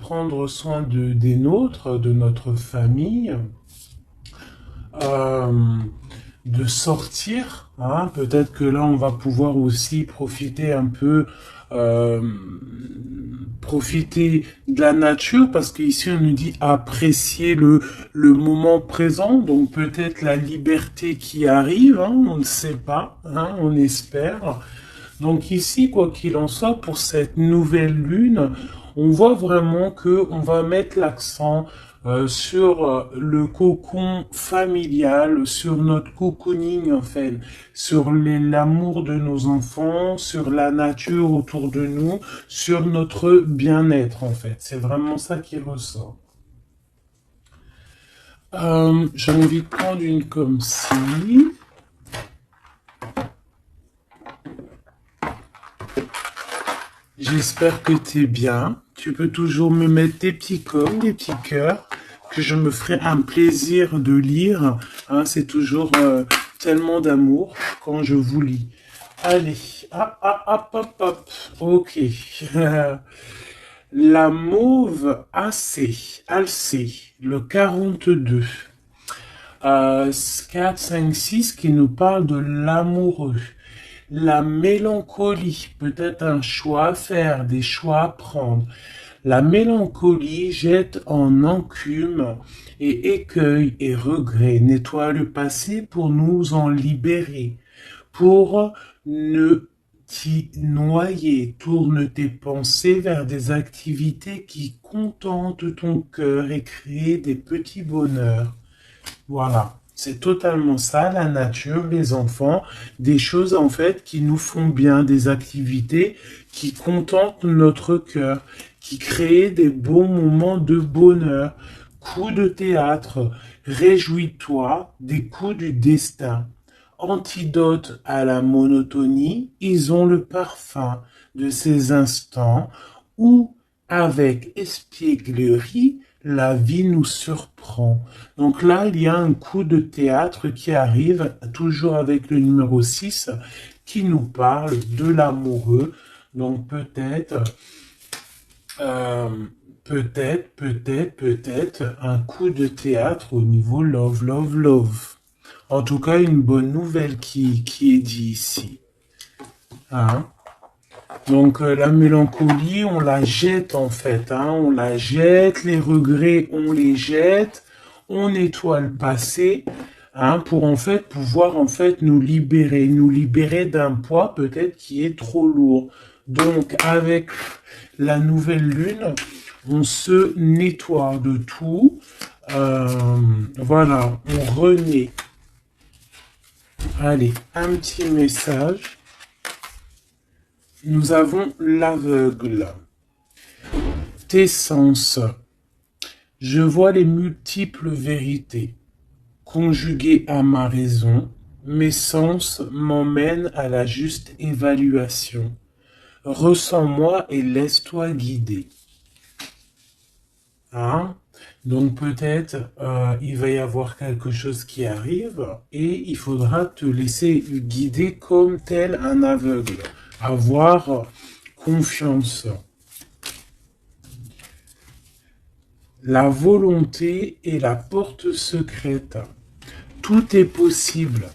prendre soin des nôtres, de notre famille, euh, de sortir, hein. Peut-être que là, on va pouvoir aussi profiter un peu, euh, profiter de la nature, parce qu'ici, on nous dit apprécier le moment présent, donc peut-être la liberté qui arrive, hein, on ne sait pas, hein, on espère. Donc ici, quoi qu'il en soit, pour cette nouvelle lune, on voit vraiment que on va mettre l'accent sur le cocon familial, sur notre cocooning en fait, sur l'amour de nos enfants, sur la nature autour de nous, sur notre bien-être en fait. C'est vraiment ça qui ressort. J'ai envie de prendre une comme ci. J'espère que t'es bien. Tu peux toujours me mettre des petits coms, des petits cœurs, que je me ferai un plaisir de lire. Hein, c'est toujours tellement d'amour quand je vous lis. Allez, hop, hop, hop, hop, hop. Ok. La mauve Alcée, le 42. 4, 5, 6 qui nous parle de l'amoureux. La mélancolie, peut-être un choix à faire, des choix à prendre. La mélancolie jette en encume et écueil et regret, nettoie le passé pour nous en libérer, pour ne t'y noyer. Tourne tes pensées vers des activités qui contentent ton cœur et créent des petits bonheurs. Voilà, c'est totalement ça, la nature, les enfants, des choses en fait qui nous font bien, des activités qui contentent notre cœur, qui créent des bons moments de bonheur. Coups de théâtre, réjouis-toi des coups du destin. Antidote à la monotonie, ils ont le parfum de ces instants où, avec espièglerie, la vie nous surprend. Donc là, il y a un coup de théâtre qui arrive, toujours avec le numéro 6, qui nous parle de l'amoureux. Donc euh, peut-être un coup de théâtre au niveau love, love, love. En tout cas, une bonne nouvelle qui est dit ici. Hein? Donc la mélancolie, on la jette en fait, hein, on la jette, les regrets, on les jette, on nettoie le passé, hein, pour en fait pouvoir en fait nous libérer d'un poids peut-être qui est trop lourd. Donc avec la nouvelle lune, on se nettoie de tout, euh, voilà, on renaît. Allez, un petit message. Nous avons l'aveugle. Tes sens. Je vois les multiples vérités. Conjuguées à ma raison, mes sens m'emmènent à la juste évaluation. Ressens-moi et laisse-toi guider. Hein? Donc peut-être il va y avoir quelque chose qui arrive et il faudra te laisser guider comme tel un aveugle. Avoir confiance. La volonté est la porte secrète. Tout est possible.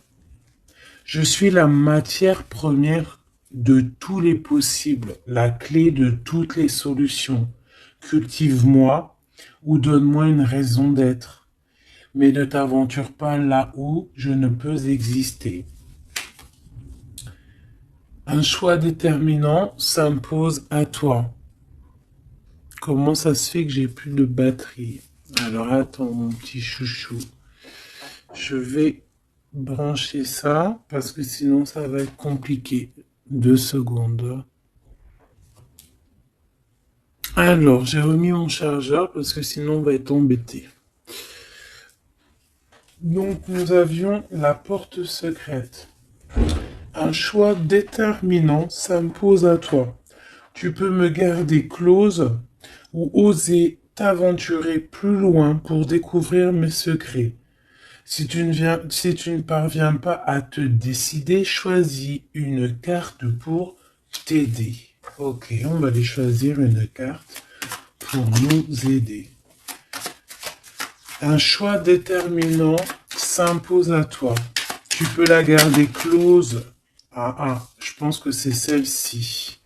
Je suis la matière première de tous les possibles, la clé de toutes les solutions. Cultive-moi ou donne-moi une raison d'être, mais ne t'aventure pas là où je ne peux exister. Un choix déterminant s'impose à toi. Comment ça se fait que j'ai plus de batterie? Alors attends mon petit chouchou. Je vais brancher ça parce que sinon ça va être compliqué. 2 secondes. Alors j'ai remis mon chargeur parce que sinon on va être embêté. Donc nous avions la porte secrète. Un choix déterminant s'impose à toi. Tu peux me garder close ou oser t'aventurer plus loin pour découvrir mes secrets. Si tu ne parviens pas à te décider, choisis une carte pour t'aider. Ok, on va aller choisir une carte pour nous aider. Un choix déterminant s'impose à toi. Tu peux la garder close. Je pense que c'est celle-ci.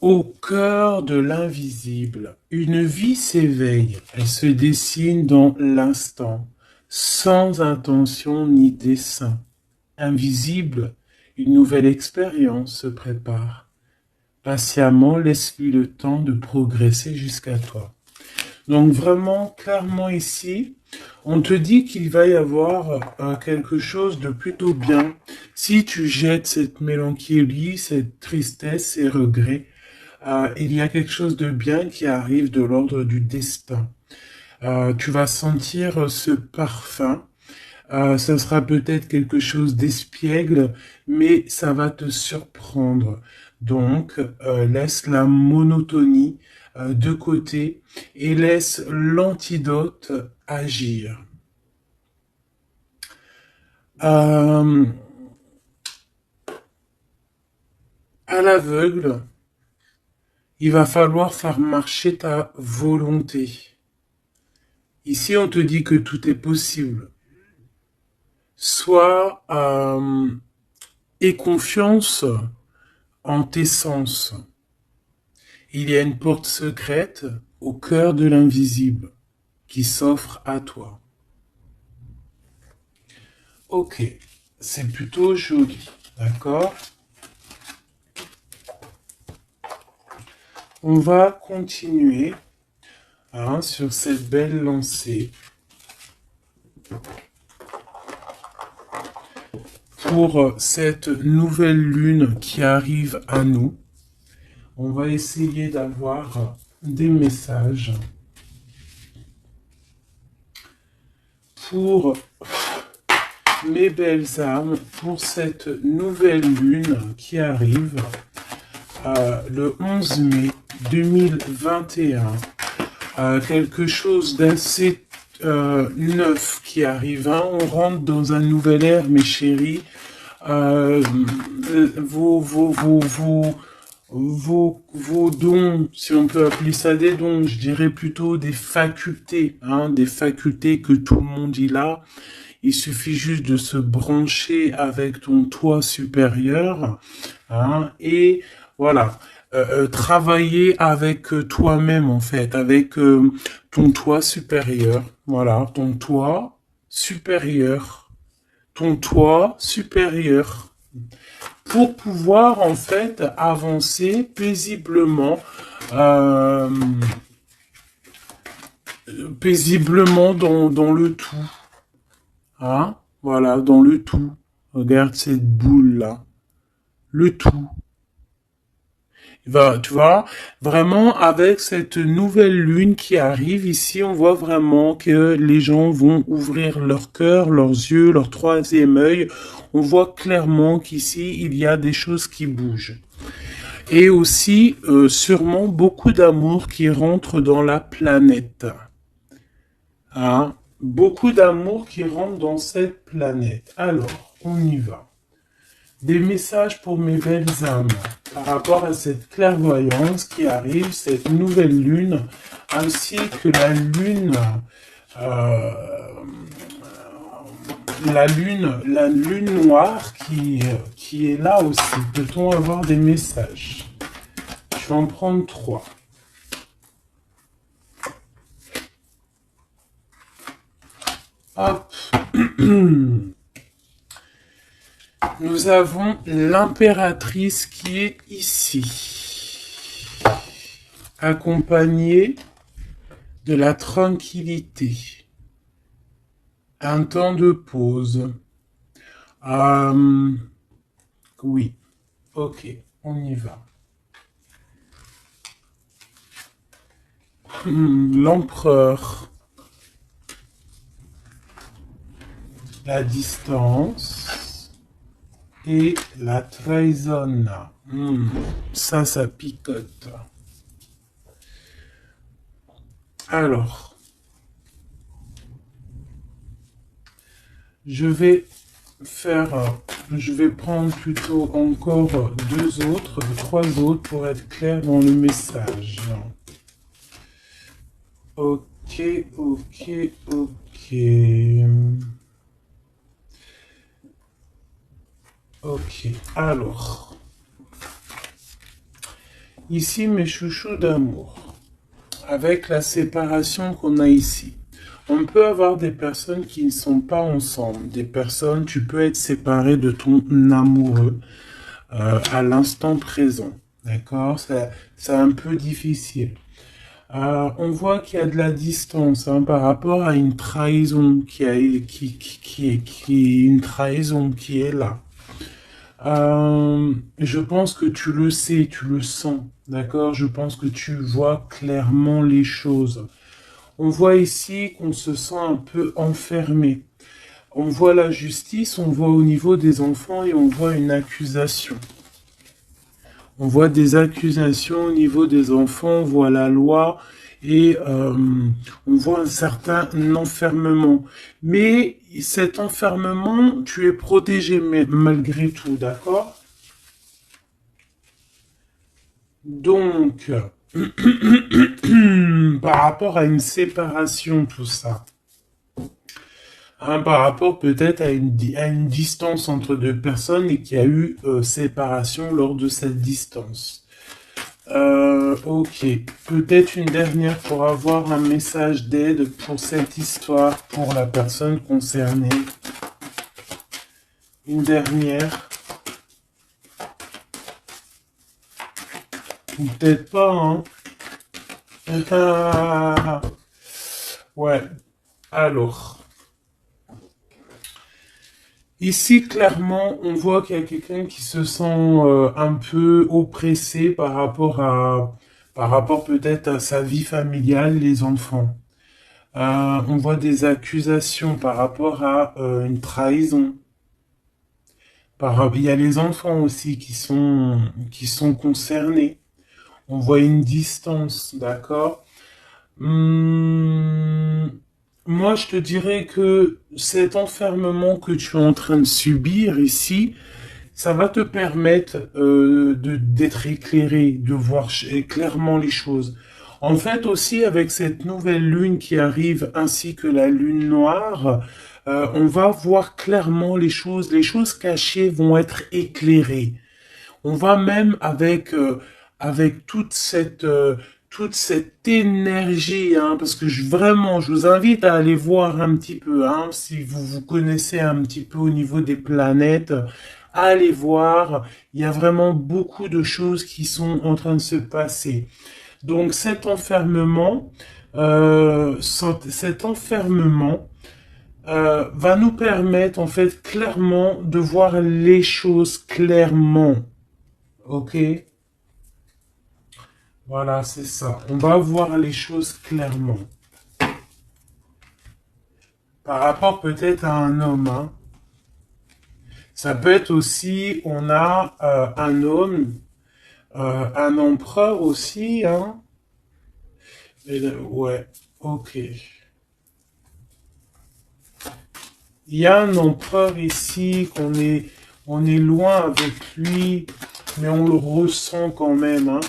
Au cœur de l'invisible, une vie s'éveille. Elle se dessine dans l'instant, sans intention ni dessein. Invisible, une nouvelle expérience se prépare. Patiemment, laisse-lui le temps de progresser jusqu'à toi. Donc vraiment, clairement ici, on te dit qu'il va y avoir quelque chose de plutôt bien. Si tu jettes cette mélancolie, cette tristesse, ces regrets, il y a quelque chose de bien qui arrive de l'ordre du destin. Tu vas sentir ce parfum. Ça sera peut-être quelque chose d'espiègle, mais ça va te surprendre. Donc, laisse la monotonie de côté et laisse l'antidote agir. À l'aveugle, il va falloir faire marcher ta volonté. Ici, on te dit que tout est possible. Sois aie confiance en tes sens. Il y a une porte secrète au cœur de l'invisible qui s'offre à toi. Ok, c'est plutôt joli, d'accord? On va continuer sur cette belle lancée pour cette nouvelle lune qui arrive à nous. On va essayer d'avoir des messages pour mes belles âmes, pour cette nouvelle lune qui arrive le 11 mai 2021. Quelque chose d'assez neuf qui arrive. On rentre dans un nouvel ère, mes chéris. Vos dons, si on peut appeler ça des dons, je dirais plutôt des facultés, des facultés que tout le monde y a. Il suffit juste de se brancher avec ton toi supérieur, et voilà, travailler avec toi-même en fait, avec ton toi supérieur, voilà, ton toi supérieur, pour pouvoir en fait avancer paisiblement, dans le tout. Voilà, dans le tout. Regarde cette boule-là. Le tout. Tu vois, vraiment, avec cette nouvelle lune qui arrive ici, on voit vraiment que les gens vont ouvrir leur cœur, leurs yeux, leur troisième œil. On voit clairement qu'ici, il y a des choses qui bougent. Et aussi, sûrement, beaucoup d'amour qui rentre dans la planète. Beaucoup d'amour qui rentre dans cette planète. Alors, on y va. Des messages pour mes belles âmes par rapport à cette clairvoyance qui arrive, cette nouvelle lune, ainsi que la lune noire qui est là aussi. Peut-on avoir des messages? Je vais en prendre 3. Hop. Nous avons l'impératrice qui est ici, accompagnée de la tranquillité, un temps de pause. Oui, ok, on y va. L'empereur, la distance. Et la trahison. Ça picote. Alors, je vais prendre plutôt encore 3 autres pour être clair dans le message. Ok, ok, ok. Ok, alors, ici mes chouchous d'amour, avec la séparation qu'on a ici. On peut avoir des personnes qui ne sont pas ensemble, des personnes, tu peux être séparé de ton amoureux à l'instant présent, d'accord? C'est un peu difficile. On voit qu'il y a de la distance hein, par rapport à une trahison qui est une trahison qui est là. Je pense que tu le sais, tu le sens, d'accord? Je pense que tu vois clairement les choses. On voit ici qu'on se sent un peu enfermé. On voit la justice, on voit au niveau des enfants et on voit une accusation. On voit des accusations au niveau des enfants, on voit la loi et on voit un certain enfermement. Mais cet enfermement, tu es protégé malgré tout, d'accord? Donc, par rapport à une séparation, tout ça, hein, par rapport peut-être à une distance entre deux personnes et qu'il y a eu séparation lors de cette distance. Ok, peut-être une dernière pour avoir un message d'aide pour cette histoire, pour la personne concernée. Une dernière. Ou peut-être pas, hein. Ouais, alors. Ici, clairement, on voit qu'il y a quelqu'un qui se sent un peu oppressé par rapport peut-être à sa vie familiale, les enfants. On voit des accusations par rapport à une trahison. Il y a les enfants aussi qui sont concernés. On voit une distance, d'accord? Hum, Moi, je te dirais que cet enfermement que tu es en train de subir ici, ça va te permettre d'être éclairé, de voir clairement les choses. En fait, aussi, avec cette nouvelle lune qui arrive, ainsi que la lune noire, on va voir clairement les choses cachées vont être éclairées. On va même avec toute cette énergie, hein, parce que vraiment, je vous invite à aller voir un petit peu, hein, si vous vous connaissez un petit peu au niveau des planètes, allez voir. Il y a vraiment beaucoup de choses qui sont en train de se passer. Donc cet enfermement va nous permettre en fait clairement de voir les choses clairement. Ok, voilà, c'est ça. On va voir les choses clairement. Par rapport peut-être à un homme, hein. Ça peut être aussi, on a un homme, un empereur aussi, hein. Ouais, ok. Il y a un empereur ici on est loin avec lui, mais on le ressent quand même, hein.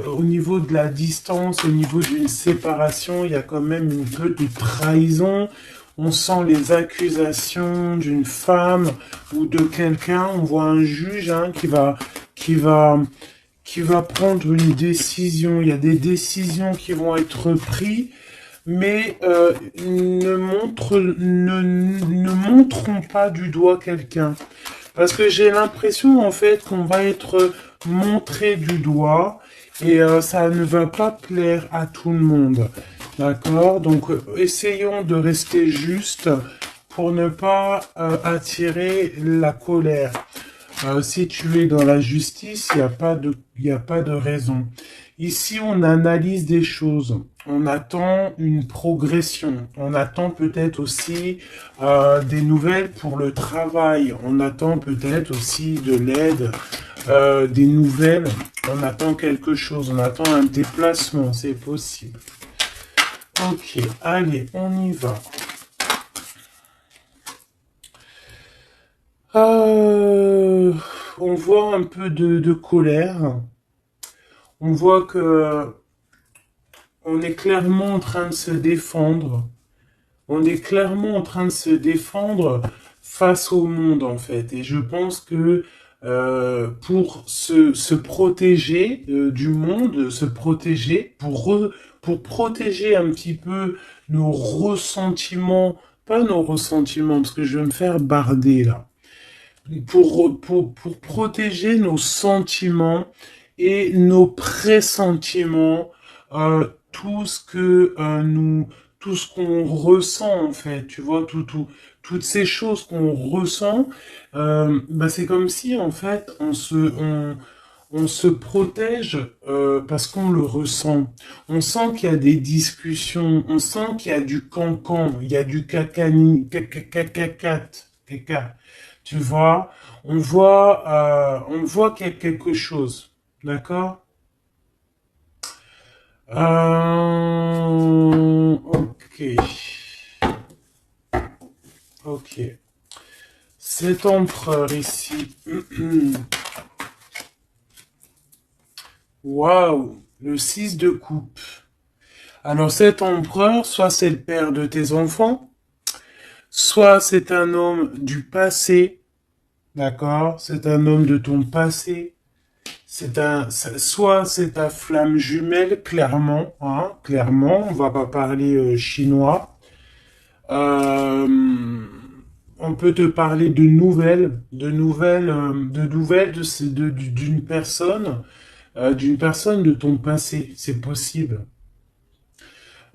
Au niveau de la distance, au niveau d'une séparation, il y a quand même une peu de trahison. On sent les accusations d'une femme ou de quelqu'un. On voit un juge hein, qui va, qui va prendre une décision. Il y a des décisions qui vont être prises mais ne montrons pas du doigt quelqu'un. Parce que j'ai l'impression en fait qu'on va être montré du doigt et ça ne va pas plaire à tout le monde. D'accord? Donc essayons de rester juste pour ne pas attirer la colère. Si tu es dans la justice, il y a pas de raison. Ici, on analyse des choses. On attend une progression. On attend peut-être aussi des nouvelles pour le travail. On attend peut-être aussi de l'aide, des nouvelles. On attend quelque chose. On attend un déplacement. C'est possible. Ok, allez, on y va. Euh, on voit un peu de colère. On voit que on est clairement en train de se défendre. On est clairement en train de se défendre face au monde, en fait. Et je pense que pour se protéger du monde, se protéger, pour protéger un petit peu nos ressentiments, pas nos ressentiments, parce que je vais me faire barder là, pour protéger nos sentiments et nos pressentiments, tout ce que tout ce qu'on ressent en fait, tu vois, toutes ces choses qu'on ressent, bah c'est comme si en fait on se protège parce qu'on le ressent. On sent qu'il y a des discussions, on sent qu'il y a du cancan, il y a du cacani, caca. Tu vois, on voit qu'il y a quelque chose, d'accord? Ok, ok. Cet empereur ici, waouh, le 6 de coupe. Alors cet empereur, soit c'est le père de tes enfants, soit c'est un homme du passé, d'accord? C'est un homme de ton passé. Soit c'est ta flamme jumelle, clairement, hein, clairement, on va pas parler chinois. Euh, on peut te parler de nouvelles d'une personne de ton passé, c'est possible.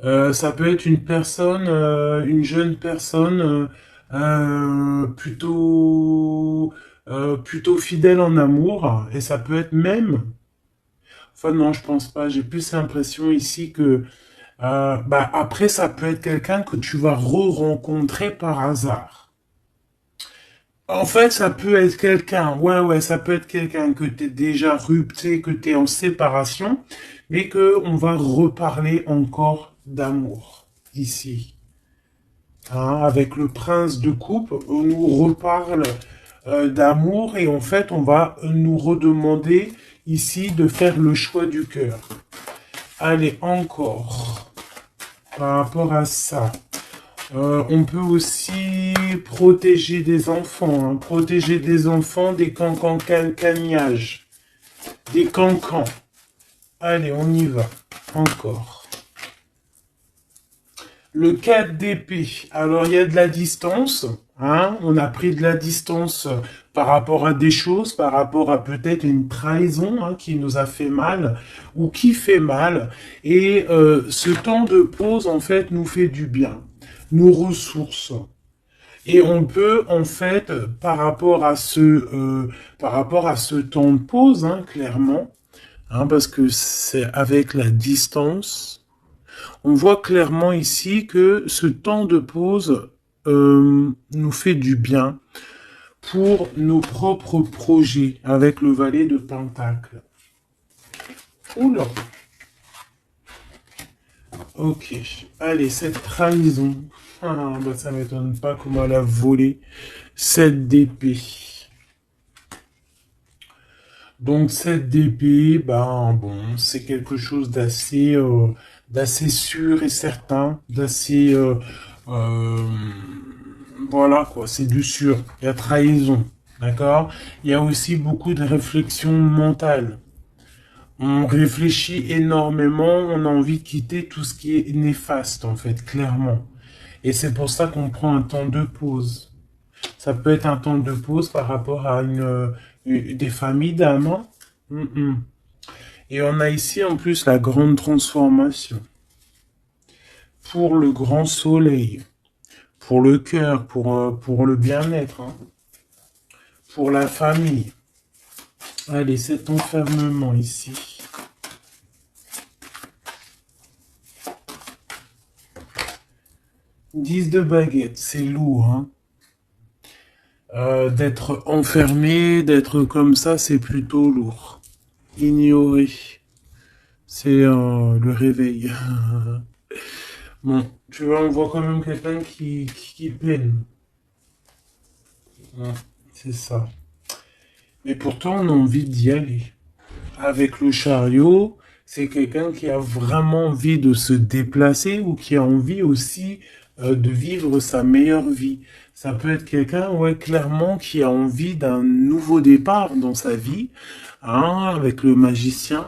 Ça peut être une personne, une jeune personne plutôt fidèle en amour, et ça peut être même. Enfin non, je pense pas. J'ai plus l'impression ici que bah après ça peut être quelqu'un que tu vas re-rencontrer par hasard. En fait, ça peut être quelqu'un, ouais, ça peut être quelqu'un que t'es déjà rupté, que t'es en séparation, mais que on va reparler encore d'amour ici. Hein, avec le prince de coupe, on nous reparle d'amour et en fait, on va nous redemander ici de faire le choix du cœur. Allez, encore, par rapport à ça. On peut aussi protéger des enfants, hein, protéger des enfants des cancans-cagnages, des cancans. Allez, on y va. Encore. Le 4 d'épée. Alors, il y a de la distance. Hein, on a pris de la distance par rapport à des choses, par rapport à peut-être une trahison hein, qui nous a fait mal ou qui fait mal. Et ce temps de pause, en fait, nous fait du bien, nous ressource. Et on peut, en fait, par rapport à ce temps de pause, hein, clairement, hein, parce que c'est avec la distance, on voit clairement ici que ce temps de pause nous fait du bien pour nos propres projets avec le valet de Pentacle. Oula. Ok. Allez, cette trahison. Ah, bah ça m'étonne pas comment elle a volé cette d'épée. Donc cette d'épée, ben bon, c'est quelque chose d'assez sûr et certain, euh, voilà quoi, c'est du sûr. Il y a trahison, d'accord? Il y a aussi beaucoup de réflexion mentale. On réfléchit énormément, on a envie de quitter tout ce qui est néfaste en fait, clairement. Et c'est pour ça qu'on prend un temps de pause. Ça peut être un temps de pause par rapport à des familles d'âmes. Hein. Et on a ici en plus la grande transformation. Pour le grand soleil. Pour le cœur, pour le bien-être. Hein. Pour la famille. Allez, cet enfermement ici. Dix de baguette, c'est lourd. Hein. D'être enfermé, d'être comme ça, c'est plutôt lourd. Ignorer, c'est le réveil. Bon, tu vois, on voit quand même quelqu'un qui peine. Ouais, c'est ça. Mais pourtant, on a envie d'y aller. Avec le chariot, c'est quelqu'un qui a vraiment envie de se déplacer ou qui a envie aussi de vivre sa meilleure vie. Ça peut être quelqu'un, ouais, clairement, qui a envie d'un nouveau départ dans sa vie, hein, avec le magicien.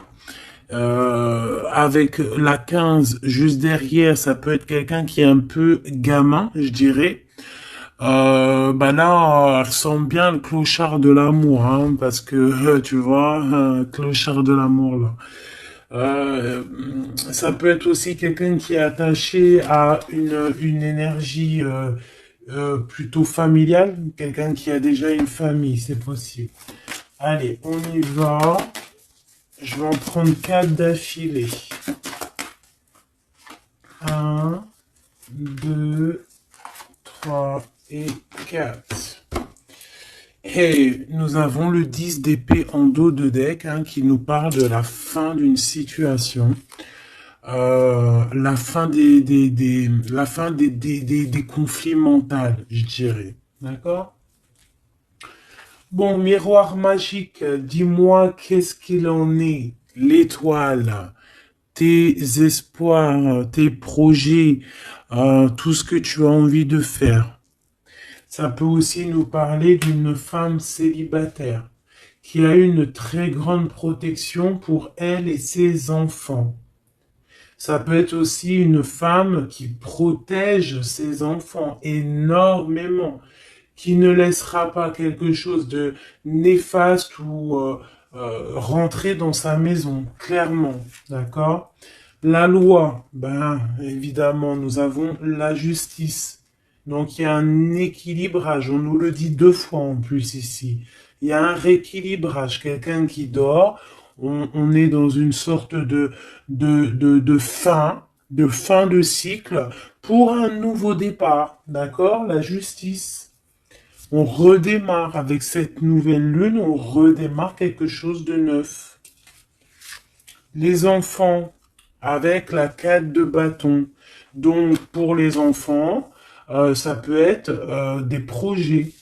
Avec la 15 juste derrière, ça peut être quelqu'un qui est un peu gamin, je dirais. Bah là, elle ressemble bien le clochard de l'amour, hein, parce que tu vois, clochard de l'amour là. Euh, Ça peut être aussi quelqu'un qui est attaché à une énergie plutôt familiale, quelqu'un qui a déjà une famille, c'est possible. Allez, on y va. Je vais en prendre 4 d'affilée. Un, 2, 3 et 4. Et nous avons le 10 d'épée en dos de deck, hein, qui nous parle de la fin d'une situation. La fin la fin des conflits mentaux, je dirais. D'accord? Bon, miroir magique, dis-moi qu'est-ce qu'il en est? L'étoile, tes espoirs, tes projets, tout ce que tu as envie de faire. Ça peut aussi nous parler d'une femme célibataire qui a une très grande protection pour elle et ses enfants. Ça peut être aussi une femme qui protège ses enfants énormément, qui ne laissera pas quelque chose de néfaste ou rentrer dans sa maison, clairement, d'accord? La loi, ben évidemment, nous avons la justice. Donc il y a un équilibrage, on nous le dit 2 fois en plus ici. Il y a un rééquilibrage, quelqu'un qui dort, on est dans une sorte de fin de cycle pour un nouveau départ, d'accord? La justice. On redémarre avec cette nouvelle lune, on redémarre quelque chose de neuf. Les enfants, avec la 4 de bâton. Donc pour les enfants, ça peut être des projets.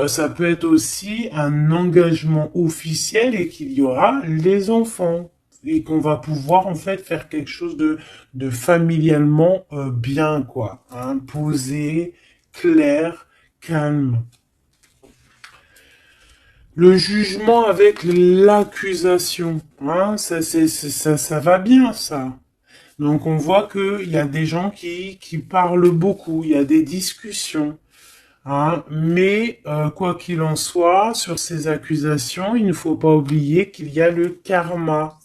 Ça peut être aussi un engagement officiel et qu'il y aura les enfants et qu'on va pouvoir en fait faire quelque chose de familialement bien, quoi, hein, posé, clair, calme. Le jugement avec l'accusation, hein, ça va bien, ça. Donc on voit qu'il y a des gens qui parlent beaucoup, il y a des discussions. Hein, mais quoi qu'il en soit, sur ces accusations, il ne faut pas oublier qu'il y a le karma.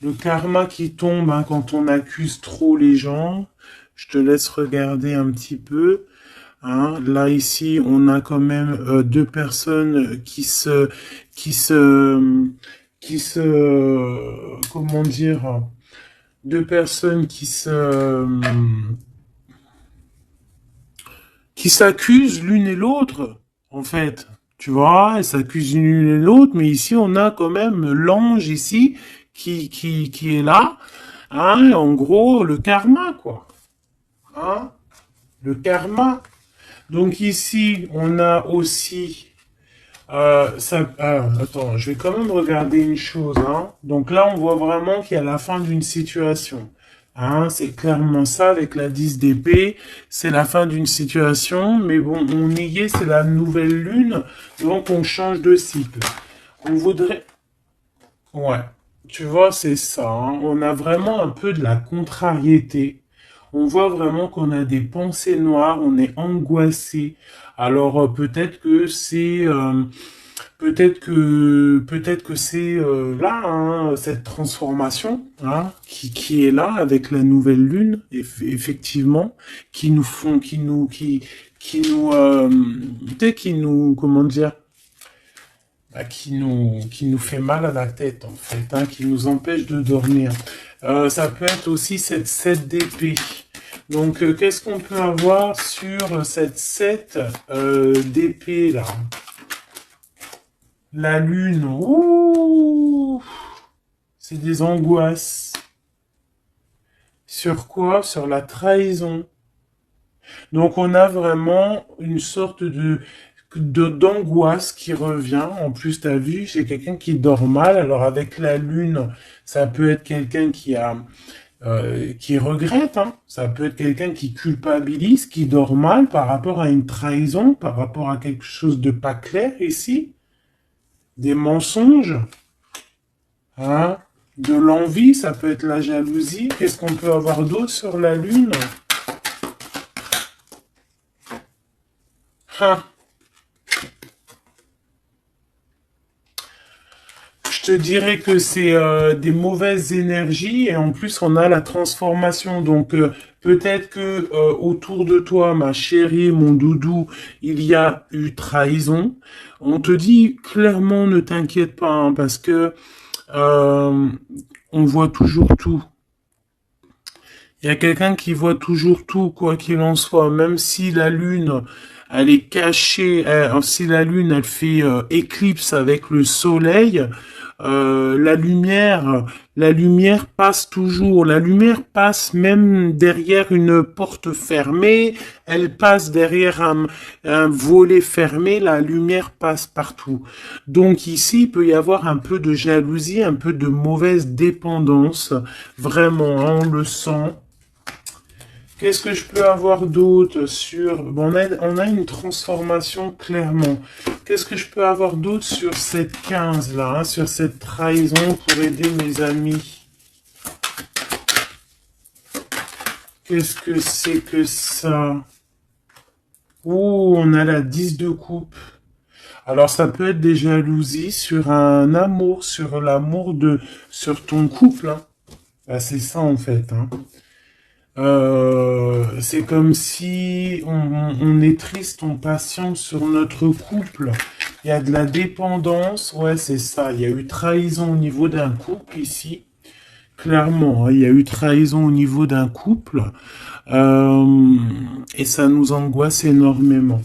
Le karma qui tombe, hein, quand on accuse trop les gens. Je te laisse regarder un petit peu. Hein. Là ici, on a quand même 2 personnes qui se, comment dire, 2 personnes qui s'accusent l'une et l'autre, en fait. Tu vois, elles s'accusent l'une et l'autre, mais ici, on a quand même l'ange ici qui est là. Hein, en gros, le karma, quoi. Hein, le karma. Donc ici, on a aussi... attends, je vais quand même regarder une chose. Hein. Donc là, on voit vraiment qu'il y a la fin d'une situation. Hein, c'est clairement ça avec la 10 d'épée. C'est la fin d'une situation. Mais bon, on y est, c'est la nouvelle lune. Donc on change de cycle. On voudrait... Ouais, tu vois, c'est ça. Hein. On a vraiment un peu de la contrariété. On voit vraiment qu'on a des pensées noires, on est angoissé. Alors peut-être que c'est peut-être que c'est là hein, cette transformation hein, qui est là avec la nouvelle lune effectivement qui nous peut-être qui nous comment dire bah, qui nous fait mal à la tête en fait, hein, qui nous empêche de dormir. Ça peut être aussi cette 7 d'épée. Donc qu'est-ce qu'on peut avoir sur cette 7 d'épée là? La lune, ouh, c'est des angoisses. Sur quoi? Sur la trahison. Donc on a vraiment une sorte de d'angoisse qui revient. En plus, t'as vu, c'est quelqu'un qui dort mal. Alors avec la lune, ça peut être quelqu'un qui regrette, hein. Ça peut être quelqu'un qui culpabilise, qui dort mal par rapport à une trahison, par rapport à quelque chose de pas clair ici, des mensonges, hein, de l'envie, ça peut être la jalousie. Qu'est-ce qu'on peut avoir d'autre sur la lune? Hein. Je te dirais que c'est des mauvaises énergies et en plus on a la transformation. Donc peut-être que autour de toi, ma chérie, mon doudou, il y a eu trahison. On te dit clairement ne t'inquiète pas hein, parce que euh, on voit toujours tout. Il y a quelqu'un qui voit toujours tout, quoi qu'il en soit, même si la lune, elle est cachée, si la lune, elle fait éclipse avec le soleil, la lumière passe toujours. La lumière passe même derrière une porte fermée, elle passe derrière un volet fermé, la lumière passe partout. Donc ici, il peut y avoir un peu de jalousie, un peu de mauvaise dépendance. Vraiment, hein, on le sent. Qu'est-ce que je peux avoir d'autre sur... Bon, on a une transformation clairement. Qu'est-ce que je peux avoir d'autre sur cette 15 là, hein, sur cette trahison pour aider mes amis? Qu'est-ce que c'est que ça? Ouh, on a la 10 de coupe. Alors ça peut être des jalousies sur un amour, sur l'amour sur ton couple, hein. Bah, c'est ça en fait, hein. C'est comme si on est triste, on patiente sur notre couple. Il y a de la dépendance, ouais, c'est ça. Il y a eu trahison au niveau d'un couple ici. Clairement, hein, il y a eu trahison au niveau d'un couple. Euh, et ça nous angoisse énormément.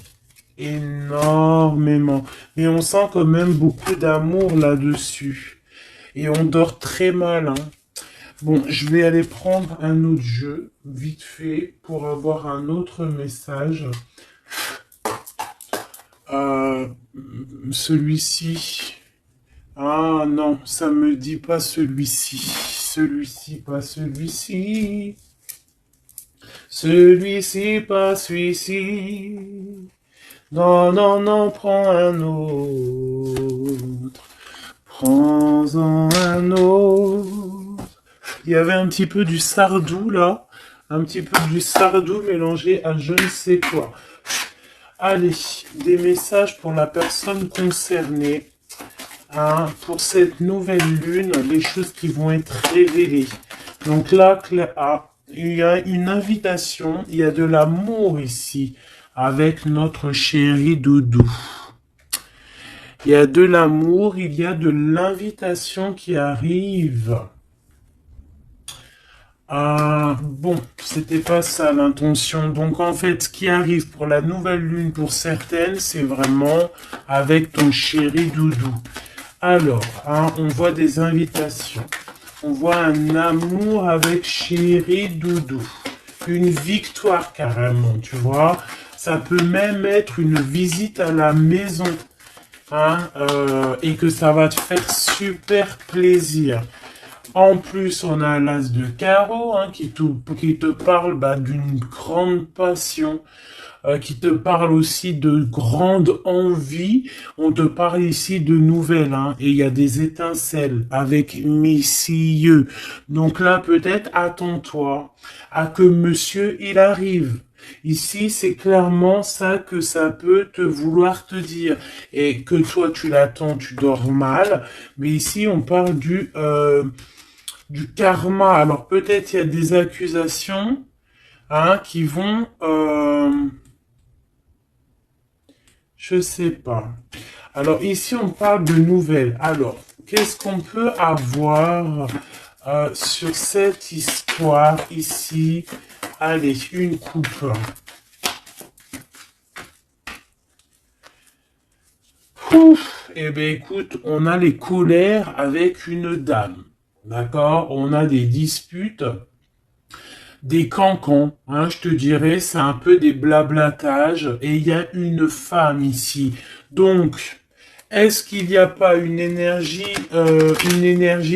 Énormément. Mais on sent quand même beaucoup d'amour là-dessus. Et on dort très mal, hein. Bon, je vais aller prendre un autre jeu, vite fait, pour avoir un autre message. Euh, celui-ci. Ah non, ça me dit pas celui-ci. Celui-ci, pas celui-ci. Celui-ci, pas celui-ci. Non, non, non, prends un autre. Prends-en un autre. Il y avait un petit peu du Sardou là, un petit peu du Sardou mélangé à je ne sais quoi. Allez, des messages pour la personne concernée, hein, pour cette nouvelle lune, les choses qui vont être révélées. Donc là, il y a une invitation, il y a de l'amour ici avec notre chéri Doudou. Il y a de l'amour, il y a de l'invitation qui arrive. Ah, bon, c'était pas ça l'intention. Donc en fait, ce qui arrive pour la nouvelle lune pour certaines, c'est vraiment avec ton chéri Doudou. Alors, hein, on voit des invitations. On voit un amour avec chéri Doudou. Une victoire carrément, tu vois. Ça peut même être une visite à la maison. Hein, et que ça va te faire super plaisir. En plus, on a l'as de carreau hein, qui te parle d'une grande passion, qui te parle aussi de grande envie. On te parle ici de nouvelles, hein, et il y a des étincelles avec messieurs. Donc là, peut-être attends-toi à que monsieur il arrive. Ici, c'est clairement ça que ça peut te vouloir te dire. Et que toi, tu l'attends, tu dors mal. Mais ici, on parle du karma. Alors peut-être il y a des accusations hein, qui vont... je sais pas. Alors ici, on parle de nouvelles. Alors, qu'est-ce qu'on peut avoir sur cette histoire ici? Allez, une coupe. Ouf, eh bien écoute, on a les colères avec une dame. D'accord? On a des disputes. des cancans, hein, je te dirais, c'est un peu des blablatages, et il y a une femme ici. Donc, est-ce qu'il n'y a pas une énergie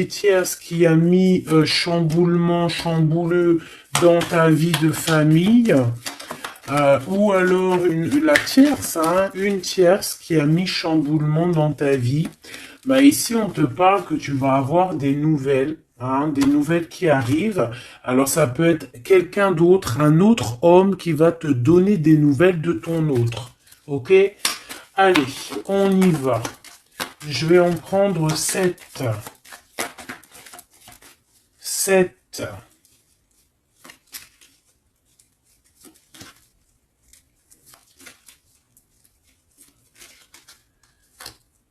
tierce qui a mis chamboulement, chambouleux dans ta vie de famille, ou alors la tierce, hein, une tierce qui a mis chamboulement dans ta vie. Bah ici, on te parle que tu vas avoir des nouvelles, hein, des nouvelles qui arrivent. Alors ça peut être quelqu'un d'autre, un autre homme qui va te donner des nouvelles de ton autre. Ok? Allez, on y va. Je vais en prendre 7. 7.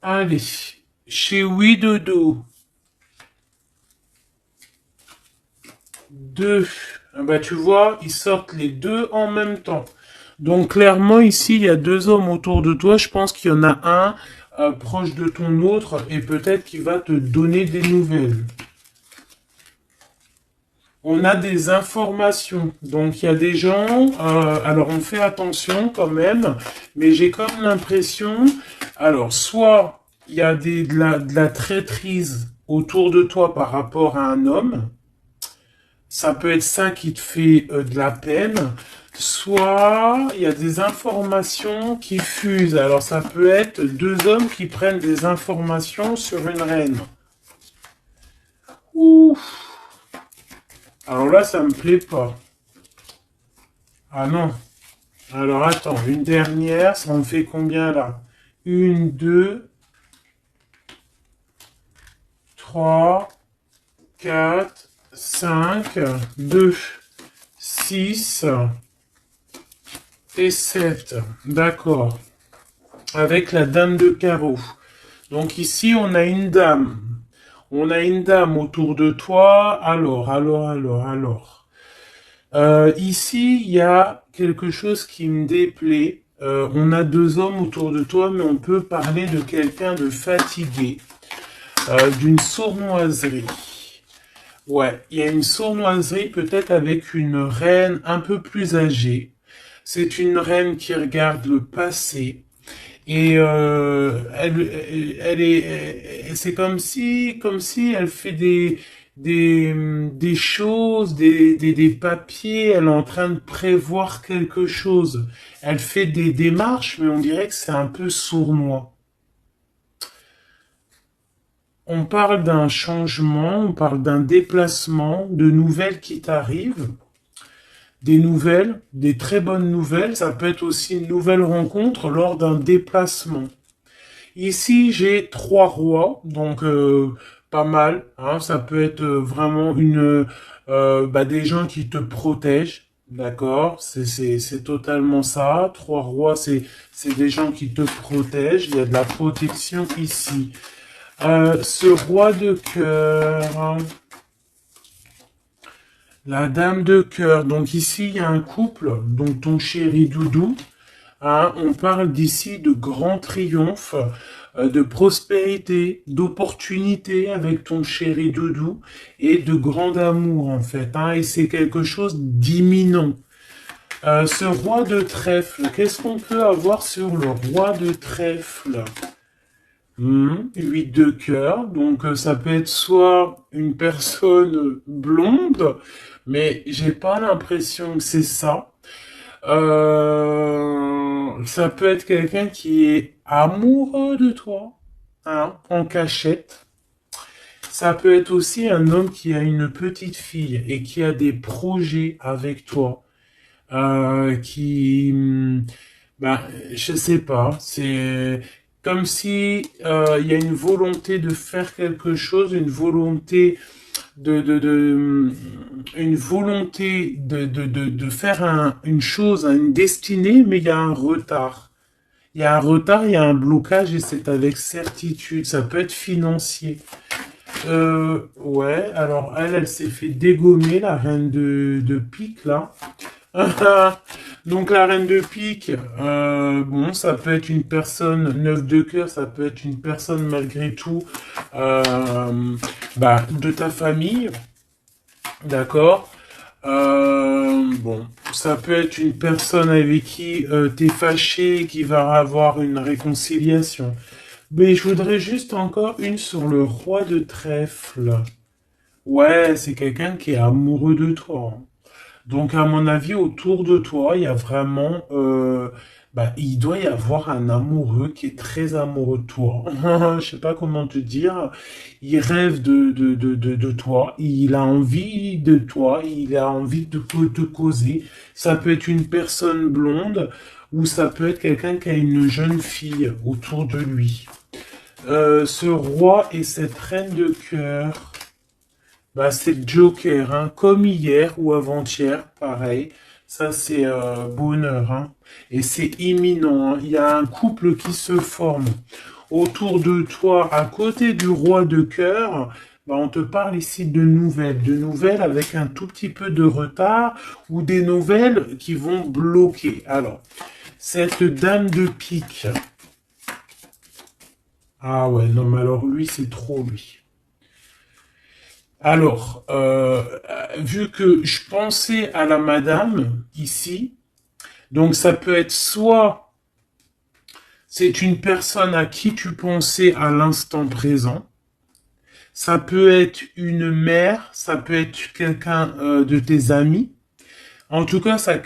Allez, chez Oui Dodo. 2. Ah bah tu vois, ils sortent les deux en même temps. Donc clairement ici, il y a deux hommes autour de toi. Je pense qu'il y en a un proche de ton autre et peut-être qu'il va te donner des nouvelles. On a des informations. Donc il y a des gens, alors on fait attention quand même, mais j'ai comme l'impression, alors soit il y a de la traîtrise autour de toi par rapport à un homme, ça peut être ça qui te fait de la peine, soit il y a des informations qui fusent. Alors ça peut être deux hommes qui prennent des informations sur une reine. Ouf. Alors là, ça me plaît pas. Ah non. Alors attends, une dernière, ça en fait combien là? Une, deux, trois, quatre, cinq, deux, six et 7. D'accord. Avec la dame de carreau. Donc ici, on a une dame. On a une dame autour de toi. Alors. Ici, il y a quelque chose qui me déplaît. On a deux hommes autour de toi, mais on peut parler de quelqu'un de fatigué, d'une sournoiserie. Ouais, il y a une sournoiserie peut-être avec une reine un peu plus âgée. C'est une reine qui regarde le passé. Et c'est comme si elle fait des choses, des papiers. Elle est en train de prévoir quelque chose. Elle fait des démarches, mais on dirait que c'est un peu sournois. On parle d'un changement, on parle d'un déplacement, de nouvelles qui t'arrivent. Des nouvelles, des très bonnes nouvelles. Ça peut être aussi une nouvelle rencontre lors d'un déplacement. Ici, j'ai trois rois, donc pas mal. Hein, ça peut être vraiment des gens qui te protègent, d'accord? C'est totalement ça. Trois rois, c'est des gens qui te protègent. Il y a de la protection ici. Ce roi de cœur, hein, la dame de cœur. Donc ici, il y a un couple, donc ton chéri Doudou. Hein, on parle d'ici de grand triomphe, de prospérité, d'opportunité avec ton chéri Doudou et de grand amour en fait. Hein, et c'est quelque chose d'imminent. Ce roi de trèfle, qu'est-ce qu'on peut avoir sur le roi de trèfle? 8 de cœur, donc ça peut être soit une personne blonde, mais j'ai pas l'impression que c'est ça. Ça peut être quelqu'un qui est amoureux de toi, hein, en cachette. Ça peut être aussi un homme qui a une petite fille et qui a des projets avec toi, ben, je sais pas, c'est comme si il y a une volonté de faire quelque chose, de une volonté de faire une chose, une destinée, mais il y a un retard. Il y a un retard, il y a un blocage et c'est avec certitude. Ça peut être financier. Ouais, alors elle s'est fait dégommer, la reine de pique, là. Donc la reine de pique, bon, ça peut être une personne, 9 de cœur, ça peut être une personne malgré tout, de ta famille, d'accord. Bon, ça peut être une personne avec qui t'es fâché et qui va avoir une réconciliation. Mais je voudrais juste encore une sur le roi de trèfle. Ouais, c'est quelqu'un qui est amoureux de toi, hein. Donc, à mon avis, autour de toi, il y a vraiment, il doit y avoir un amoureux qui est très amoureux de toi. Je sais pas comment te dire. Il rêve de toi. Il a envie de toi. Il a envie de te causer. Ça peut être une personne blonde ou ça peut être quelqu'un qui a une jeune fille autour de lui. Ce roi et cette reine de cœur. Bah, c'est le Joker, hein, comme hier ou avant-hier, pareil. Ça, c'est bonheur, hein. Et c'est imminent, hein. Il y a un couple qui se forme autour de toi, à côté du roi de cœur. Bah, on te parle ici de nouvelles avec un tout petit peu de retard ou des nouvelles qui vont bloquer. Alors, cette dame de pique. Ah ouais, non, mais alors lui, c'est trop lui. Alors, vu que je pensais à la madame ici, donc ça peut être soit c'est une personne à qui tu pensais à l'instant présent, ça peut être une mère, ça peut être quelqu'un de tes amis. En tout cas, ça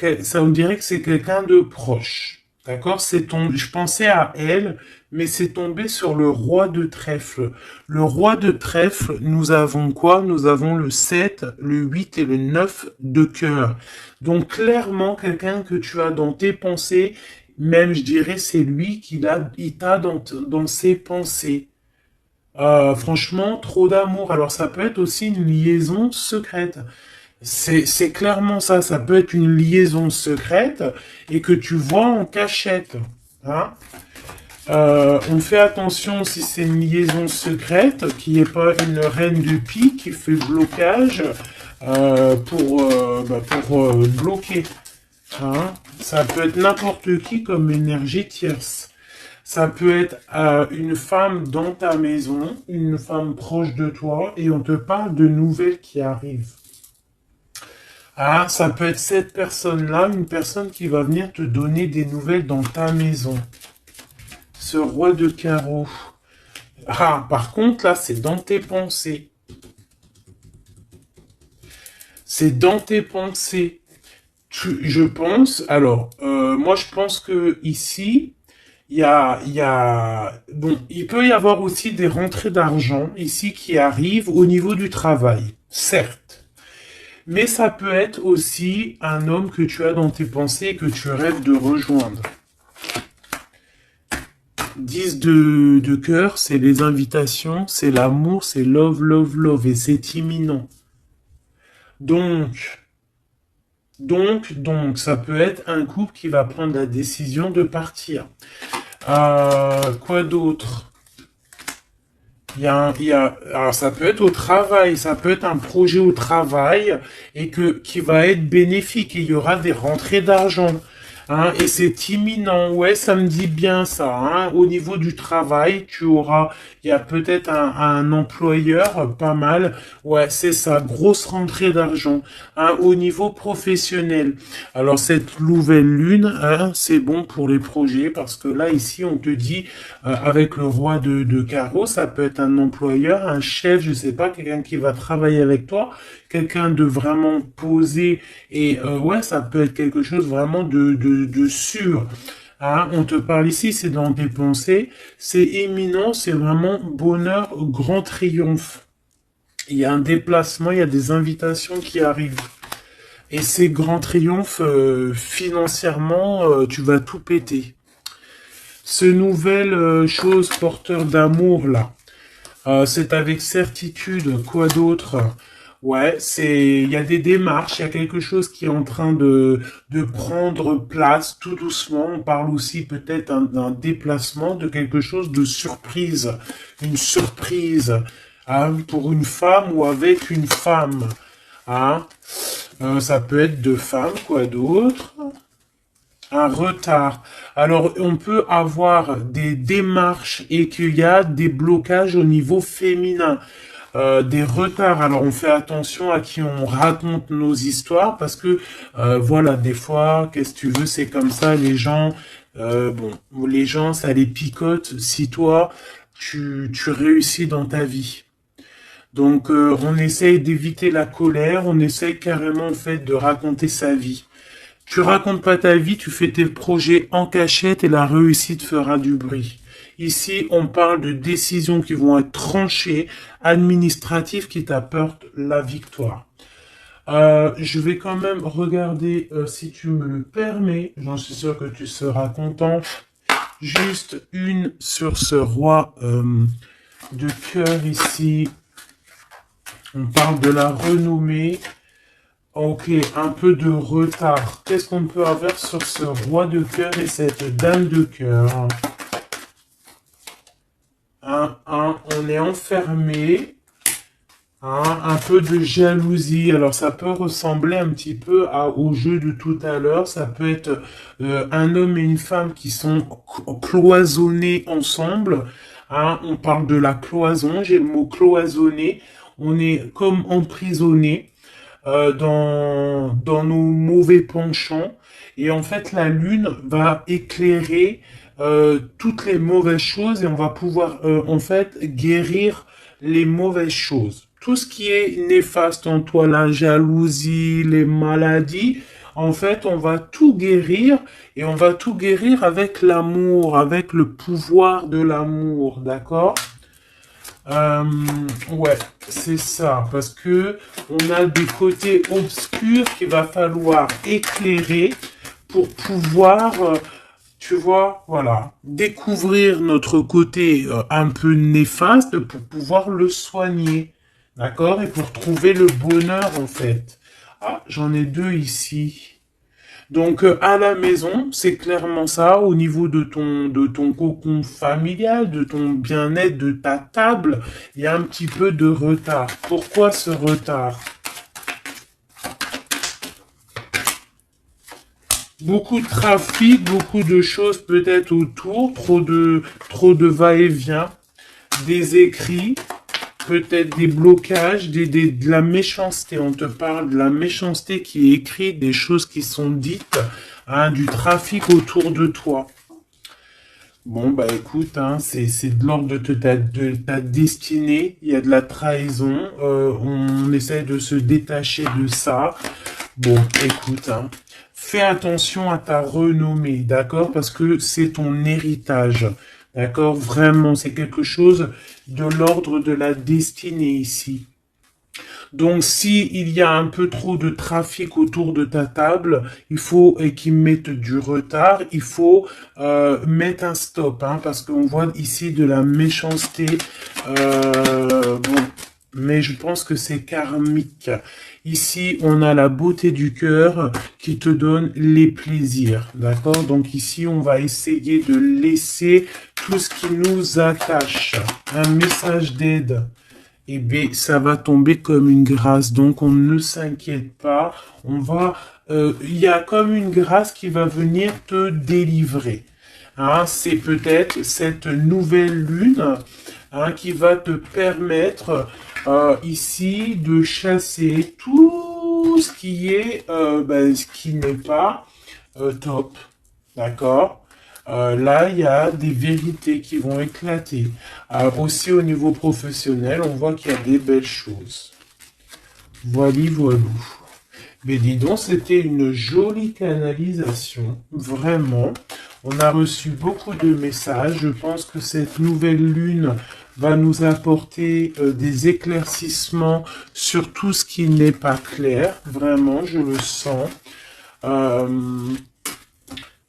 on dirait que c'est quelqu'un de proche. D'accord? Je pensais à elle, mais c'est tombé sur le roi de trèfle. Le roi de trèfle, nous avons quoi? Nous avons le 7, le 8 et le 9 de cœur. Donc, clairement, quelqu'un que tu as dans tes pensées, même, je dirais, c'est lui il t'a dans ses pensées. Franchement, trop d'amour. Alors, ça peut être aussi une liaison secrète. C'est clairement ça. Ça peut être une liaison secrète et que tu vois en cachette. Hein. On fait attention si c'est une liaison secrète, qui n'est pas une reine de pique qui fait blocage pour bloquer. Hein. Ça peut être n'importe qui comme énergie tierce. Ça peut être une femme dans ta maison, une femme proche de toi, et on te parle de nouvelles qui arrivent. Ah, ça peut être cette personne-là, une personne qui va venir te donner des nouvelles dans ta maison. Ce roi de carreau. Ah, par contre, là, c'est dans tes pensées. C'est dans tes pensées. Je pense, alors, moi, je pense que ici, bon, il peut y avoir aussi des rentrées d'argent ici qui arrivent au niveau du travail, certes. Mais ça peut être aussi un homme que tu as dans tes pensées et que tu rêves de rejoindre. 10 de cœur, c'est les invitations, c'est l'amour, c'est love, love, love, et c'est imminent. Donc, ça peut être un couple qui va prendre la décision de partir. Quoi d'autre? Alors ça peut être au travail, ça peut être un projet au travail et qui va être bénéfique et il y aura des rentrées d'argent. Hein, et c'est imminent, ouais, ça me dit bien ça. Hein. Au niveau du travail, il y a peut-être un employeur pas mal. Ouais, c'est ça, grosse rentrée d'argent. Hein, au niveau professionnel. Alors cette nouvelle lune, hein, c'est bon pour les projets parce que là ici on te dit avec le roi de carreau, ça peut être un employeur, un chef, je sais pas, quelqu'un qui va travailler avec toi, quelqu'un de vraiment posé et ouais, ça peut être quelque chose vraiment de sûr. Hein, on te parle ici, c'est dans tes pensées, c'est imminent, c'est vraiment bonheur, grand triomphe. Il y a un déplacement, il y a des invitations qui arrivent. Et ces grands triomphes, financièrement, tu vas tout péter. Ce nouvel chose porteur d'amour là, c'est avec certitude. Quoi d'autre? Ouais, il y a des démarches, il y a quelque chose qui est en train de prendre place tout doucement. On parle aussi peut-être d'un déplacement, de quelque chose de surprise, une surprise, hein, pour une femme ou avec une femme. Hein. Ça peut être deux femmes, quoi d'autre? Un retard. Alors, on peut avoir des démarches et qu'il y a des blocages au niveau féminin. des retards. Alors on fait attention à qui on raconte nos histoires parce que voilà, des fois, qu'est-ce que tu veux, c'est comme ça, les gens, bon, les gens, ça les picote si toi, tu réussis dans ta vie. Donc on essaye d'éviter la colère, on essaye carrément en fait de raconter sa vie. Tu racontes pas ta vie, tu fais tes projets en cachette et la réussite fera du bruit. Ici, on parle de décisions qui vont être tranchées, administratives qui t'apportent la victoire. Je vais quand même regarder si tu me le permets. J'en suis sûr que tu seras content. Juste une sur ce roi de cœur ici. On parle de la renommée. Ok, un peu de retard. Qu'est-ce qu'on peut avoir sur ce roi de cœur et cette dame de cœur? On est enfermé. Un peu de jalousie. Alors ça peut ressembler un petit peu au jeu de tout à l'heure. Ça peut être un homme et une femme qui sont cloisonnés ensemble. On parle de la cloison. J'ai le mot cloisonné. On est comme emprisonné dans nos mauvais penchants. Et en fait, la lune va éclairer toutes les mauvaises choses et on va pouvoir en fait guérir les mauvaises choses. Tout ce qui est néfaste en toi, la jalousie, les maladies, en fait, on va tout guérir et on va tout guérir avec l'amour, avec le pouvoir de l'amour, d'accord? Ouais, c'est ça, parce que on a des côtés obscurs qu'il va falloir éclairer pour pouvoir, tu vois, voilà, découvrir notre côté un peu néfaste pour pouvoir le soigner, d'accord? Et pour trouver le bonheur, en fait. Ah, j'en ai deux ici. Donc à la maison, c'est clairement ça, au niveau de ton cocon familial, de ton bien-être, de ta table, il y a un petit peu de retard. Pourquoi ce retard? Beaucoup de trafic, beaucoup de choses peut-être autour, trop de va-et-vient, des écrits, peut-être des blocages, de la méchanceté. On te parle de la méchanceté qui est écrite, des choses qui sont dites, du trafic autour de toi. Bon, bah écoute, c'est de l'ordre de ta destinée. Il y a de la trahison. On essaie de se détacher de ça. Bon, écoute, fais attention à ta renommée, d'accord? Parce que c'est ton héritage. D'accord? Vraiment, c'est quelque chose de l'ordre de la destinée ici. Donc, si il y a un peu trop de trafic autour de ta table, il faut et qu'ils mettent du retard, il faut mettre un stop, parce qu'on voit ici de la méchanceté. Bon, mais je pense que c'est karmique. Ici, on a la beauté du cœur qui te donne les plaisirs, d'accord? Donc ici, on va essayer de laisser tout ce qui nous attache. Un message d'aide. Eh bien, ça va tomber comme une grâce. Donc, on ne s'inquiète pas. Il y a comme une grâce qui va venir te délivrer. C'est peut-être cette nouvelle lune qui va te permettre ici de chasser tout ce qui est, ce qui n'est pas top. D'accord? Là, il y a des vérités qui vont éclater. Aussi au niveau professionnel, on voit qu'il y a des belles choses. Voilou. Mais dis donc, c'était une jolie canalisation, vraiment. On a reçu beaucoup de messages. Je pense que cette nouvelle lune va nous apporter des éclaircissements sur tout ce qui n'est pas clair. Vraiment, je le sens.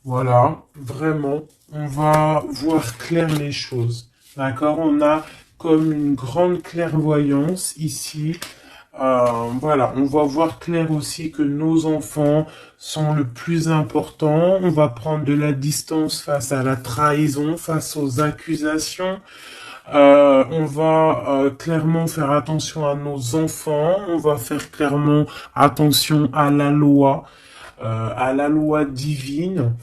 Voilà, vraiment, on va voir clair les choses. D'accord? On a comme une grande clairvoyance ici. Voilà, on va voir clair aussi que nos enfants sont le plus important. On va prendre de la distance face à la trahison, face aux accusations. On va clairement faire attention à nos enfants. On va faire clairement attention à la loi divine.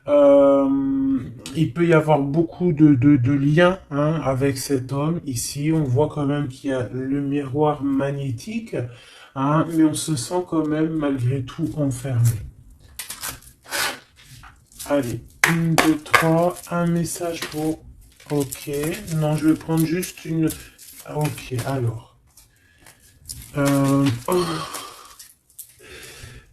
Il peut y avoir beaucoup de liens hein, avec cet homme. Ici, on voit quand même qu'il y a le miroir magnétique, hein, mais on se sent quand même malgré tout enfermé. Allez, 1, 2, 3, un message pour... Ok, non, je vais prendre juste une... Ok, alors. Oh.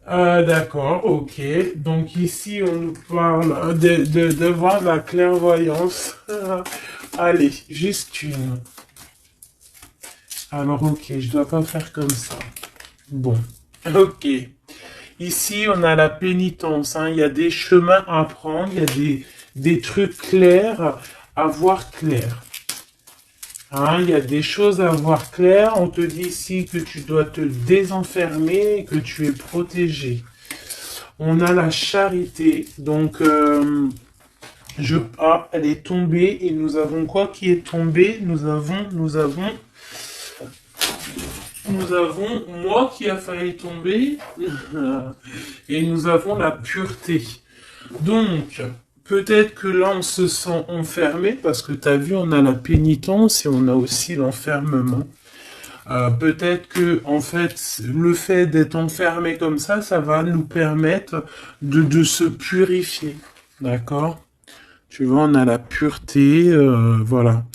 Ah, d'accord, ok. Donc ici, on nous parle de voir la clairvoyance. Allez, juste une. Alors, ok, je dois pas faire comme ça. Bon, ok. Ici, on a la pénitence. Hein. Il y a des chemins à prendre, il y a des trucs clairs à voir clair. Hein, il y a des choses à voir clair. On te dit ici que tu dois te désenfermer, que tu es protégé. On a la charité. Donc, elle est tombée. Et nous avons quoi qui est tombé? Nous avons moi qui a failli tomber. Et nous avons la pureté. Donc, peut-être que là, on se sent enfermé parce que tu as vu, on a la pénitence et on a aussi l'enfermement. Peut-être que, en fait, le fait d'être enfermé comme ça va nous permettre de se purifier. D'accord? Tu vois, on a la pureté, voilà.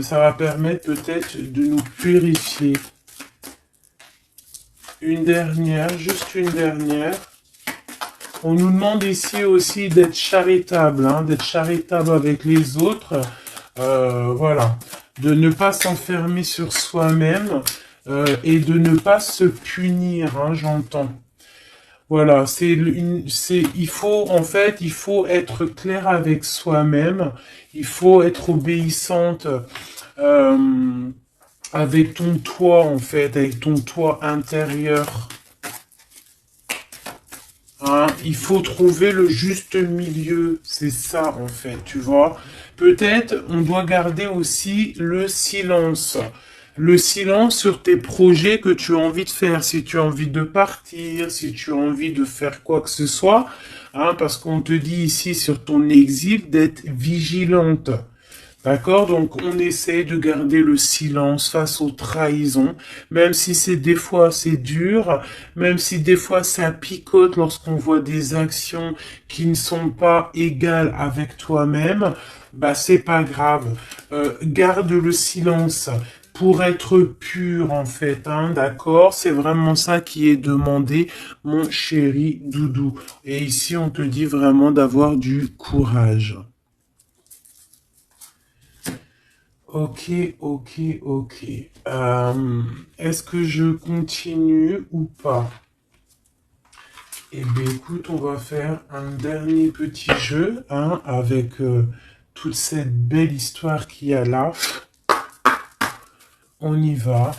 Ça va permettre peut-être de nous purifier. Une dernière, juste une dernière. On nous demande ici aussi d'être charitable, hein, d'être charitable avec les autres. Voilà. De ne pas s'enfermer sur soi-même et de ne pas se punir, hein, j'entends. Voilà, il faut être clair avec soi-même. Il faut être obéissante avec ton toi, en fait, avec ton toi intérieur. Hein, il faut trouver le juste milieu, c'est ça en fait, tu vois. Peut-être on doit garder aussi le silence. Le silence sur tes projets que tu as envie de faire, si tu as envie de partir, si tu as envie de faire quoi que ce soit, hein, parce qu'on te dit ici sur ton exil d'être vigilante. D'accord? Donc, on essaie de garder le silence face aux trahisons, même si des fois c'est dur, même si des fois ça picote lorsqu'on voit des actions qui ne sont pas égales avec toi-même, bah, c'est pas grave. Garde le silence pour être pur, en fait, hein, d'accord? C'est vraiment ça qui est demandé, mon chéri doudou. Et ici, on te dit vraiment d'avoir du courage. Ok, ok, ok. Est-ce que je continue ou pas? Eh bien, écoute, on va faire un dernier petit jeu, hein, avec toute cette belle histoire qu'il y a là. On y va.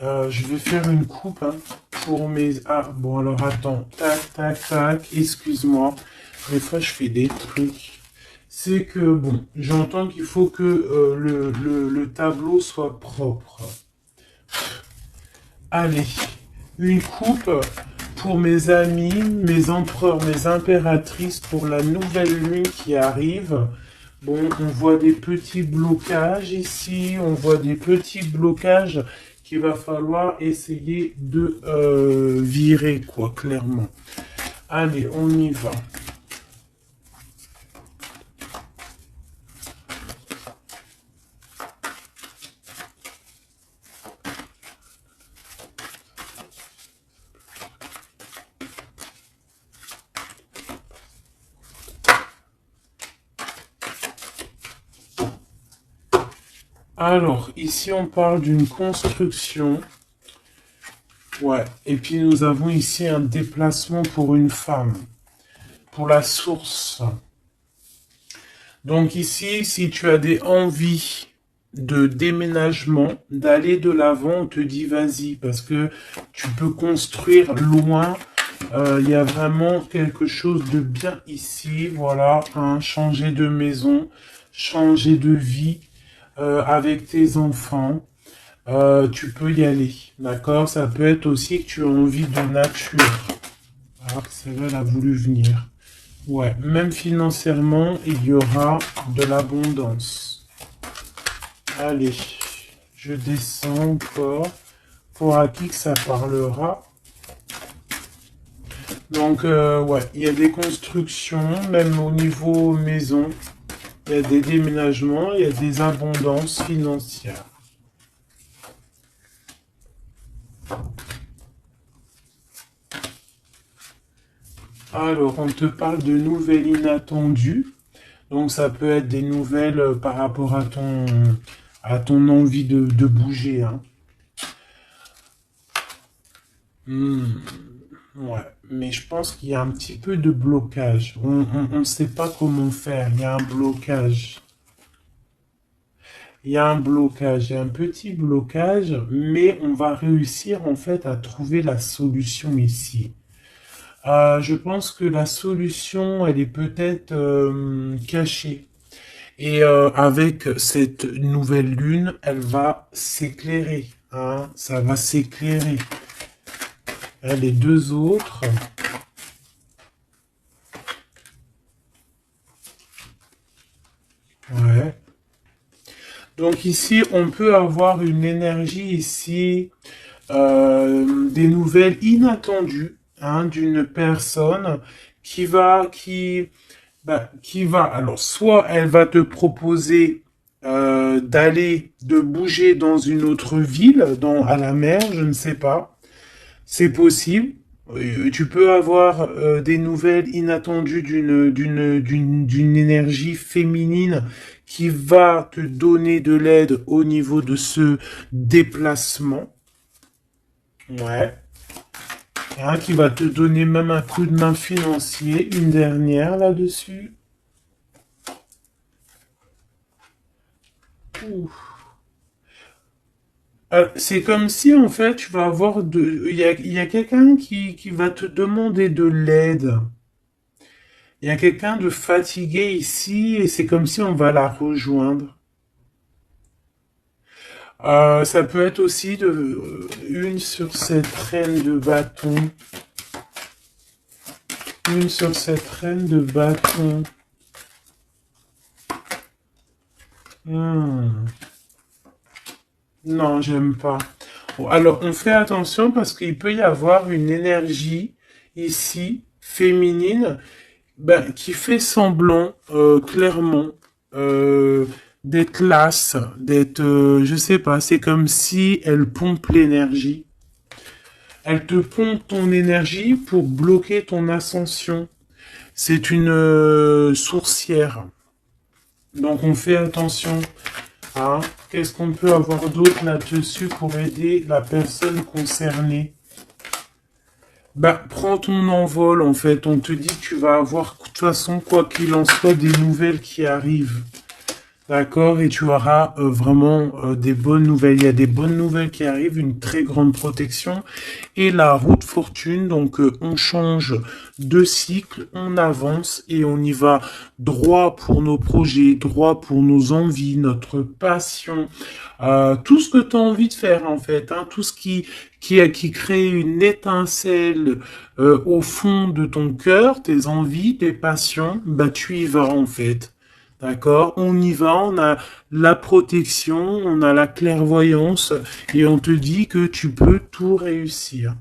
Je vais faire une coupe hein, pour mes... Ah, bon, alors attends. Tac, tac, tac. Excuse-moi. Des fois, je fais des trucs. C'est que, bon, j'entends qu'il faut que le tableau soit propre. Allez, une coupe pour mes amis, mes empereurs, mes impératrices, pour la nouvelle lune qui arrive. Bon, on voit des petits blocages ici, on voit des petits blocages qu'il va falloir essayer de virer, quoi, clairement. Allez, on y va. Alors, ici, on parle d'une construction. Ouais, et puis nous avons ici un déplacement pour une femme, pour la source. Donc ici, si tu as des envies de déménagement, d'aller de l'avant, on te dit vas-y, parce que tu peux construire loin. Il y a vraiment quelque chose de bien ici, voilà, hein, changer de maison, changer de vie avec tes enfants. Tu peux y aller, d'accord? Ça peut être aussi que tu as envie de nature. Alors que celle-là, elle a voulu venir. Ouais, même financièrement, il y aura de l'abondance. Allez, je descends encore. Pour à qui que ça parlera. Donc, ouais, il y a des constructions, même au niveau maison. Il y a des déménagements, il y a des abondances financières. Alors, on te parle de nouvelles inattendues. Donc, ça peut être des nouvelles par rapport à ton envie de bouger, hein. Hmm, ouais, mais je pense qu'il y a un petit peu de blocage. On ne sait pas comment faire. Il y a un blocage. Il y a un blocage, il y a un petit blocage, mais on va réussir en fait à trouver la solution ici. Je pense que la solution, elle est peut-être cachée. Et avec cette nouvelle lune, elle va s'éclairer. Hein, ça va s'éclairer. Les deux autres. Ouais. Donc ici, on peut avoir une énergie ici, des nouvelles inattendues, hein, d'une personne qui va, alors soit elle va te proposer de bouger dans une autre ville, à la mer, je ne sais pas, c'est possible. Tu peux avoir des nouvelles inattendues d'une énergie féminine qui va te donner de l'aide au niveau de ce déplacement. Ouais. Hein, qui va te donner même un coup de main financier, une dernière là-dessus. Ouh. C'est comme si en fait tu vas avoir il y a quelqu'un qui va te demander de l'aide. Il y a quelqu'un de fatigué ici et c'est comme si on va la rejoindre. Ça peut être aussi une sur cette reine de bâton. Une sur cette reine de bâton. Hmm. Non, j'aime pas. Bon, alors, on fait attention parce qu'il peut y avoir une énergie ici, féminine, ben, qui fait semblant, clairement, euh, d'être lasse, d'être, je sais pas, c'est comme si elle pompe l'énergie. Elle te pompe ton énergie pour bloquer ton ascension. C'est une sourcière. Donc on fait attention. Hein. Qu'est-ce qu'on peut avoir d'autre là-dessus pour aider la personne concernée? Bah, prends ton envol en fait. On te dit que tu vas avoir, de toute façon, quoi qu'il en soit, des nouvelles qui arrivent. D'accord, et tu auras vraiment des bonnes nouvelles. Il y a des bonnes nouvelles qui arrivent, une très grande protection et la route fortune. Donc on change de cycle, on avance et on y va droit pour nos projets, droit pour nos envies, notre passion, tout ce que tu as envie de faire en fait, hein, tout ce qui crée une étincelle au fond de ton cœur, tes envies, tes passions, bah tu y vas en fait. D'accord? On y va, on a la protection, on a la clairvoyance et on te dit que tu peux tout réussir.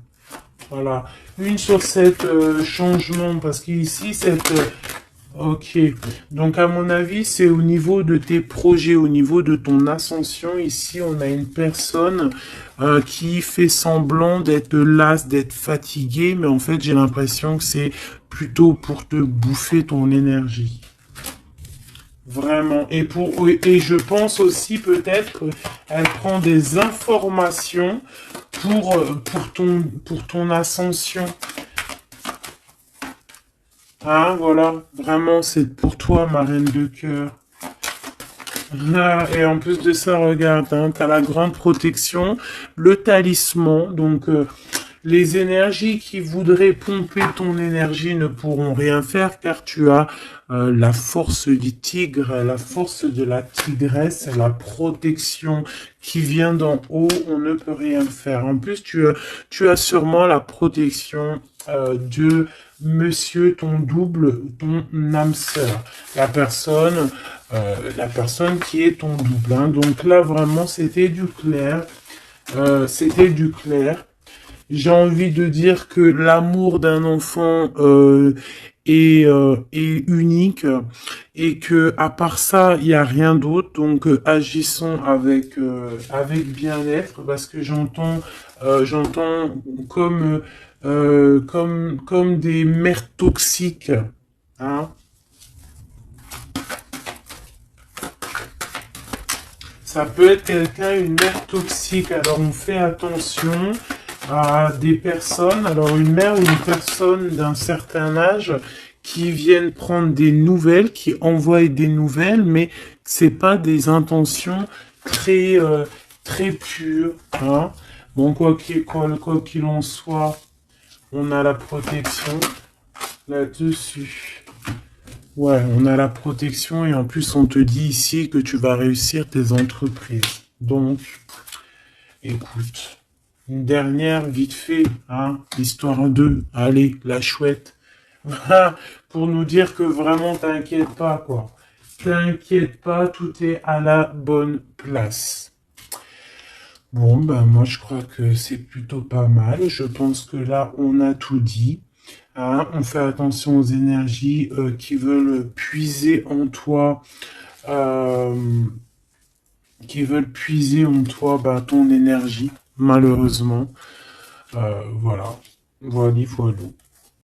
Voilà. Une sur cette changement parce qu'ici cette ok. Donc à mon avis, c'est au niveau de tes projets, au niveau de ton ascension. Ici, on a une personne qui fait semblant d'être lasse, d'être fatiguée, mais en fait, j'ai l'impression que c'est plutôt pour te bouffer ton énergie. Vraiment. Et je pense aussi peut-être qu'elle prend des informations pour ton ascension. Hein, voilà. Vraiment, c'est pour toi, ma reine de cœur. Ah, et en plus de ça, regarde, hein, t'as la grande protection, le talisman. Donc, Les énergies qui voudraient pomper ton énergie ne pourront rien faire car tu as la force du tigre, la force de la tigresse, la protection qui vient d'en haut, on ne peut rien faire. En plus, tu as sûrement la protection de monsieur, ton double, ton âme sœur, la personne qui est ton double. Hein. Donc là, vraiment, c'était du clair. C'était du clair. J'ai envie de dire que l'amour d'un enfant est unique et que à part ça, il n'y a rien d'autre. Donc agissons avec bien-être parce que j'entends comme des mères toxiques. Hein. Ça peut être quelqu'un, une mère toxique. Alors on fait attention à des personnes, alors une mère ou une personne d'un certain âge qui viennent prendre des nouvelles, qui envoient des nouvelles, mais c'est pas des intentions très pures. Hein. Bon, quoi qu'il en soit, on a la protection là-dessus. Ouais, on a la protection et en plus on te dit ici que tu vas réussir tes entreprises. Donc, écoute. Une dernière, vite fait, hein, histoire 2. Allez, la chouette. Voilà, pour nous dire que vraiment, t'inquiète pas, quoi. T'inquiète pas, tout est à la bonne place. Bon, ben, moi, je crois que c'est plutôt pas mal. Je pense que là, on a tout dit. Hein, on fait attention aux énergies qui veulent puiser en toi, euh, bah, ton énergie, malheureusement. Voilà. Voilà, voilà.